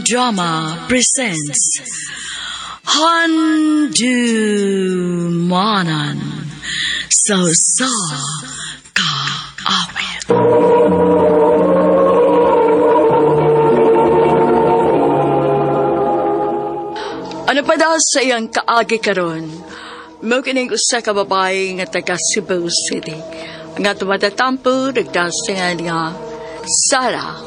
Drama presents Handumanan So Ka Awit. Ano pa daw sa iyang kaagi karon? Mo kining usa ka babae nga taga Cebu City. Nga tumatatampo nagdasingan nga Sarah.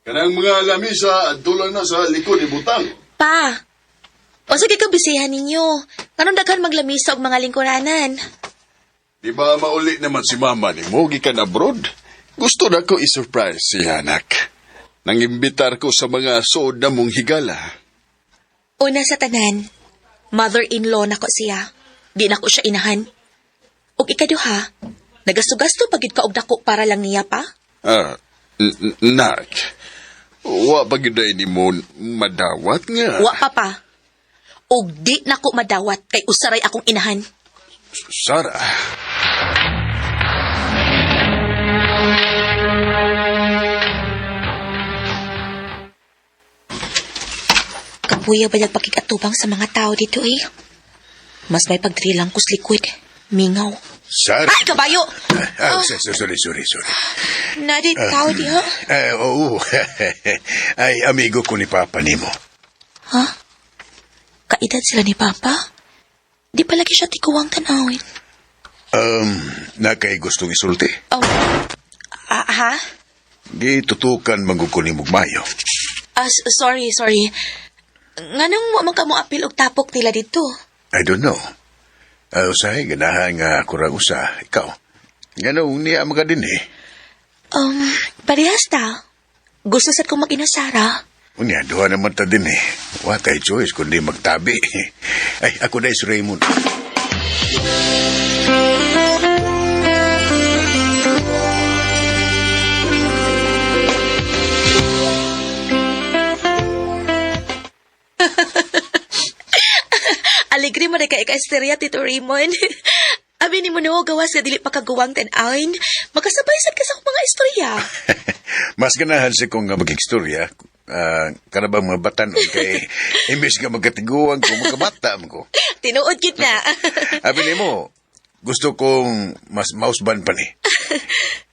Kanang mga lamisa at dulan na sa likod ni Butang. Pa, o sige kabisihan ninyo. Anong daghan maglamisa og mga lingkuranan? Di ba mauli naman si mama ni mo, gikan abroad? Gusto na ko isurprise si anak. Nangimbitar ko sa mga sood na mong higala. Una sa tanan, mother-in-law na ko siya. Di na ko siya inahan. Og ikaduha, nagastugasto pagid ka og dako para lang niya pa? Nak, wa pagiday ni mo madawat nga. Wa pa pa. Og di na ko madawat kay usaray akong inahan. Sarah. Kapuya ba nagpakikatubang sa mga tao dito eh? Mas may pagdrilang kus likod. Mingaw. Sarah. Ay, kabayo! Sorry. Nadit tao di ha? Oo. Ay, amigo ko ni Papa nimo. Ha? Kaedad sila ni Papa? Di palagi siya tikuwang tanawin. Nakay gustong isulti. Oh. Ha? Gitutukan mangguguni mong mayo. Sorry. Nganong wa man ka mo apil og tapok nila dito? I don't know. Usahay, ganahan nga kurang usa. Ikaw. Ganong niya mga din eh. Parehas ta. Gusto sad kong mag-inasara. Unya, duha naman ta din eh. Wa tay choice kundi magtabi. Ay, ako na is Raymond. Alegre mo na ka ika-esterya, Tito Raymond. Abi ni mo no, gawas nga dili pa kagawang tan-awin. Magkasabay sad ka sa akong mga istorya. Mas ganahan si kong nga mag-istorya. Karabang mga batanon kay imbes nga magkatiguan ko, magkabata ko. Tinuod gid na. Abi ni mo, gusto kong mas mausban pa ni.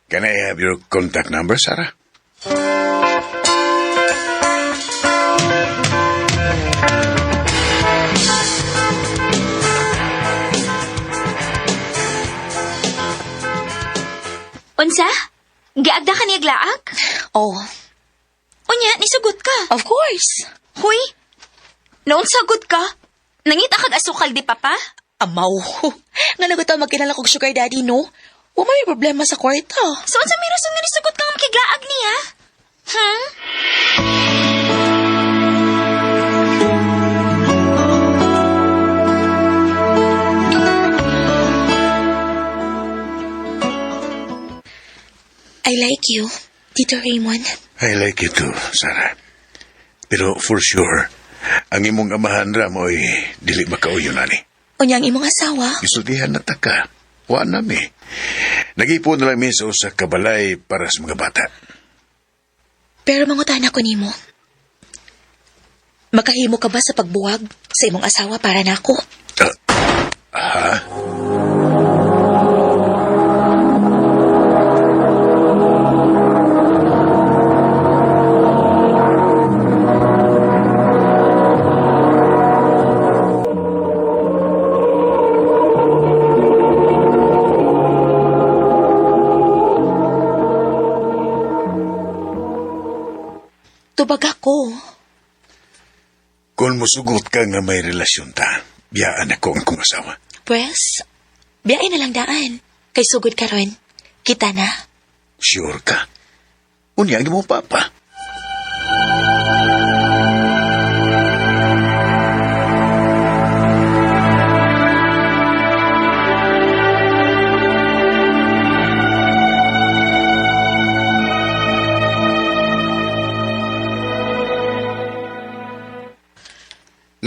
Can I have your contact number, Sarah? Unsa? Giagda ka niya glaak? Oh, Unya, nisugot ka. of course. Huy, noon sagot ka. Nangita kag asukal di papa? Amaw. Nga nagutaw magkinala kong sugar daddy, no? Wa may problema sa kwarta. So, unsa may rason nga nisugot ka nga makiglaag niya? I like you, Tito Raymond. I like it too, Sarah. Pero for sure, ang imong amahan ra mo ay dili makauyo na ni. Unyang imong asawa? Isultihan na ta ka. Wa nami. Nag-ipon na lang miso sa kabalay para sa mga bata. Pero mangutan ako nimo. Makahimo ka ba sa pagbuwag sa imong asawa para nako? Ha? Tubag ako. Kung musugot ka nga may relasyon ta, biyaan ako ang kong asawa. Pues, biyain na lang daan. Kay sugod ka ron. Kita na. Sure ka? Unyang mo, Papa.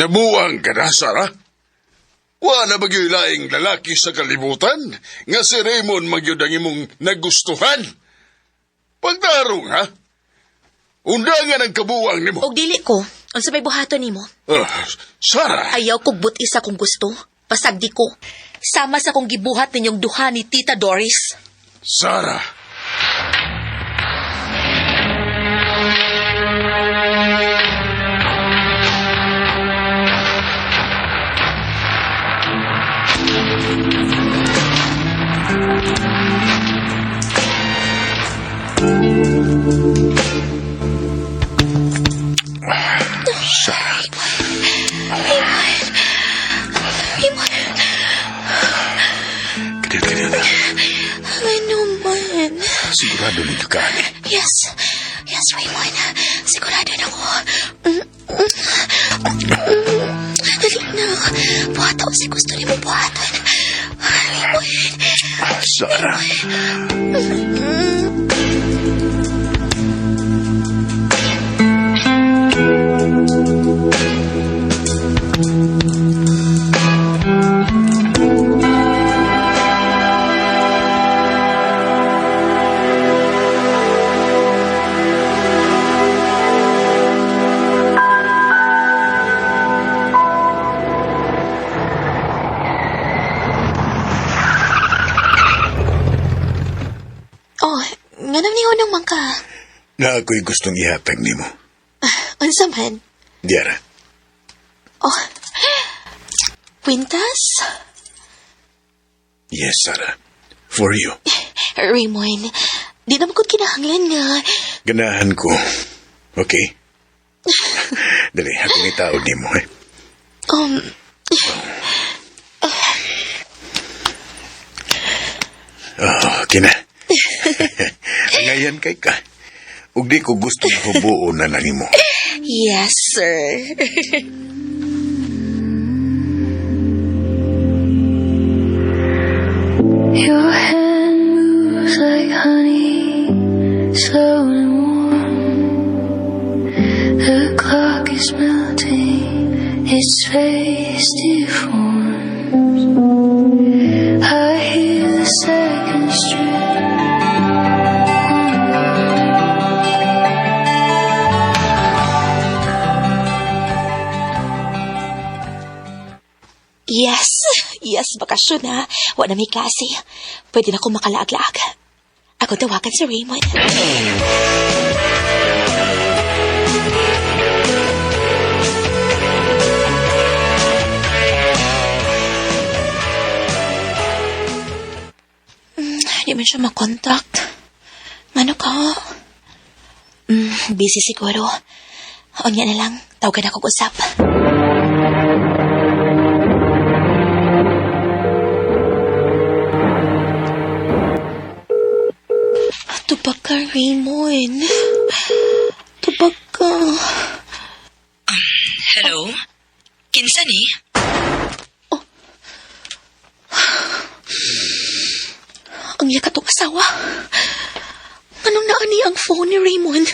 Nabuang ka na, Sarah? Wala ba yung laing lalaki sa kalibutan nga si Raymond magyud ang imong nagustuhan? Pagdarong, ha? Undangan ang kabuang nimo. Og dili ko, unsa may buhaton nimo? Sarah! Ayaw kog butis sa kung gusto. Pasagdi ko. Sama sa kong gibuhat ninyong duha ni Tita Doris. Sarah! Sarah. Kaya. Ano man? Sigurado nito ka, ani. Yes. Yes, Raymond. Sigurado na ako. Dali na. Buhaton si gusto niyo mo buhaton. Raymond. Sarah. Oh, nga nam ni unang mangka. Na ako'y gustong ihatag nimo. Unsa man? Diara. Oh, kwintas? Yes, Sarah. For you. Raymond, di naman ko kinahanglan nga. Ganahan ko. Okay? Dali, akong itaod nimo, eh. Okay na. Ngayon kay ka. Ug di ko gusto hubuo na nimo. Yes, sir. Your hand moves like honey, slow and warm. The clock is melting, its face deforms. I hear the second string. Yes. Yes, bakasyon na. Wa na may klase. Pwede na akong makalaag-laag. Ako tawagan si Raymond. Di man siya makontakt. Ano ka? Busy siguro. O niya na lang. Tawagan ako usap. Tubag ka, Raymond. Tubag ka. Hello? Kinsa ni? Ang iya katong asawa. Anong naani ang phone ni Raymond?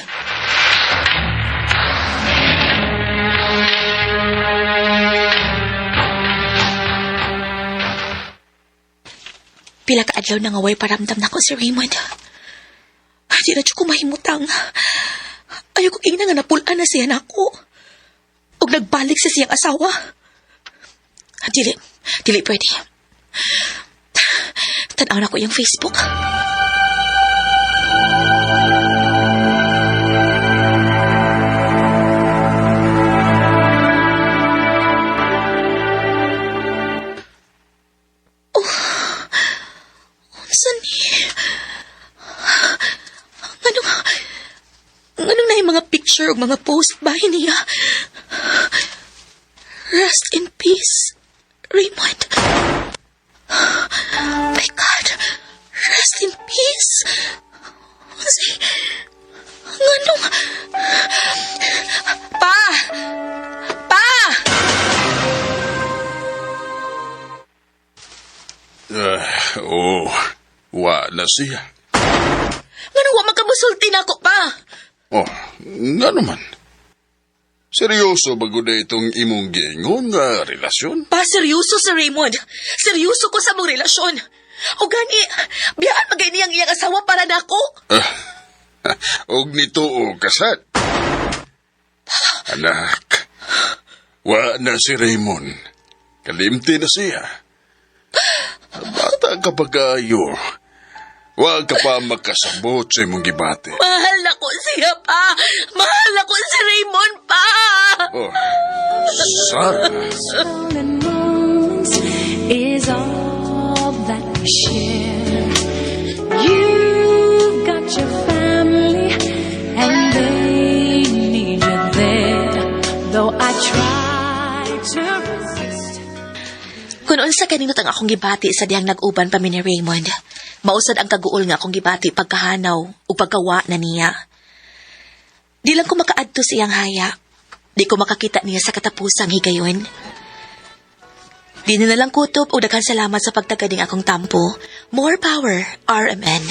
Pila ka adlaw na nga way paramdam na ko si Raymond. Di na ko mahimutang. Ayaw ko kina nga napulaan na siya na ako. O nagbalik sa siyang asawa. Dili pwede. Tanaw na ko yung Facebook. Saan Anong na yung mga picture o mga post bahay niya? Rest in peace, Raymond. My God, rest in peace. Anong... Pa! Pa! Wa na siya. Nga wa magkamusulti na ako pa. Oh, nga naman. Seryoso ba gud itong imong gingon nga relasyon? Pa, seryoso si Raymond. Seryoso ko sa mong relasyon. O gani, biyaan magay niyang iyang asawa para nako. Og nito o kasat. Anak, wa na si Raymond. Kalimti na siya. Bata ka pa kayo. Wa ka pa makasabot sa imong gibati. Mahal na ko siya pa. Mahal na ko si Raymond pa. Oh, Sarah. stolen moments is all that we share. You've got your family and they need you there. Though I try to resist. Kung unsa kaninot ang akong gibati sa diyang nag-uban pa mi ni Raymond, mausad ang kaguol nga akong gibati pagkahanaw o pagkawa na niya. Di lang ko makaadto sa iyang haya. Di ko makakita niya sa katapusang higayon. Di na lang kutob o daghang salamat sa pagtagading akong tampo. More power, RMN.